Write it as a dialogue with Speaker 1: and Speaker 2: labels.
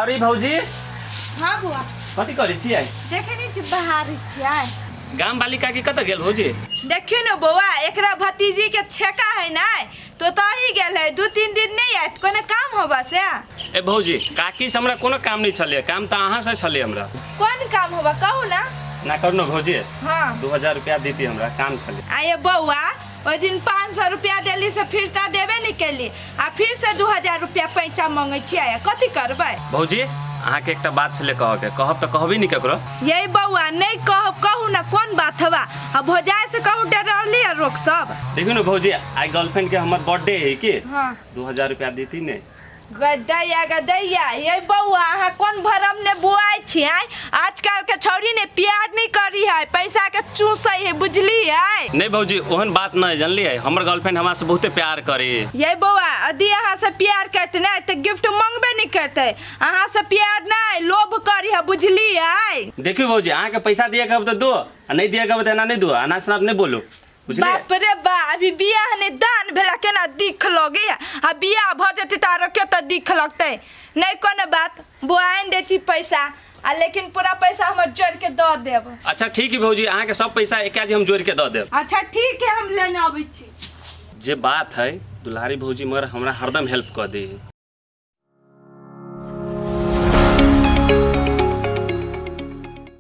Speaker 1: अरे भौजी
Speaker 2: हाँ बुआ
Speaker 1: कथी करै छियै?
Speaker 2: देखे नहीं छी बाहर छियै।
Speaker 1: गाम बालिका के कत गेल भौजी?
Speaker 2: देखियो न बउआ एकरा भतीजी के छेका है ना तो तही गेल है 2-3 दिन नहीं आयत कोनो काम होबा से।
Speaker 1: ए भौजी काकी से हमरा कोनो काम नहीं छले, काम त अहाँ से छले हमरा।
Speaker 2: कौन काम होबा कहू ना।
Speaker 1: ना करनो भौजी।
Speaker 2: हाँ
Speaker 1: 2000 रुपया दीती हमरा काम छले।
Speaker 2: आये बउआ ओ दिन 500 रुपया देली से फिर ता देबे नहीं केली आ फिर से 2000 रुपया पैसा मांगे छियै कथी करबै?
Speaker 1: भौजी अहाँ के एकटा बात छले कहब त कहबी नहीं केकरो।
Speaker 2: यही बउआ नहीं कहू ना कौन बात हवा अब भोजाए से कहू डरली रोक सब।
Speaker 1: देखियो न भौजी आई गर्लफ्रेंड के हमर बर्थडे है की?
Speaker 2: हाँ
Speaker 1: 2000 रुपया दीती ने।
Speaker 2: गदैया ये बउआ अहाँ कौन भरम ने बुआई छियै? आजकल के छौरी ने प्यार नहीं करी है पैसा के चूसै है बुझली है।
Speaker 1: नहीं भौजी ओहन बात नहीं जानली है, हमर गर्लफ्रेंड हमरा से बहुते प्यार करे।
Speaker 2: ये बउआ यदि अहाँ से प्यार करते ना तो गिफ्ट मांगबे नहीं करते, अहाँ से प्यार नहीं लोभ करी है बुझली है।
Speaker 1: देखियो भौजी अहाँ के पैसा दिए कहब त दो आ नहीं दिए कहब त एना नहीं दो, अना शराब नहीं बोलो बुझली।
Speaker 2: बाप रे बा अभी बियाह ने दान भेला केना दिख लगे आ बियाह भ जते तारो के त दिख लगते नहीं कोनो बात बुआइन देती पैसा आ लेकिन पूरा पैसा हम जोड़ के द देब।
Speaker 1: अच्छा ठीक है भौजी अहाँ के सब पैसा एकाजी हम जोड़ के द देब।
Speaker 2: अच्छा ठीक है हम लेने आबै छी।
Speaker 1: जे बात है दुलारी भौजी मर हमरा हरदम हेल्प कर दे।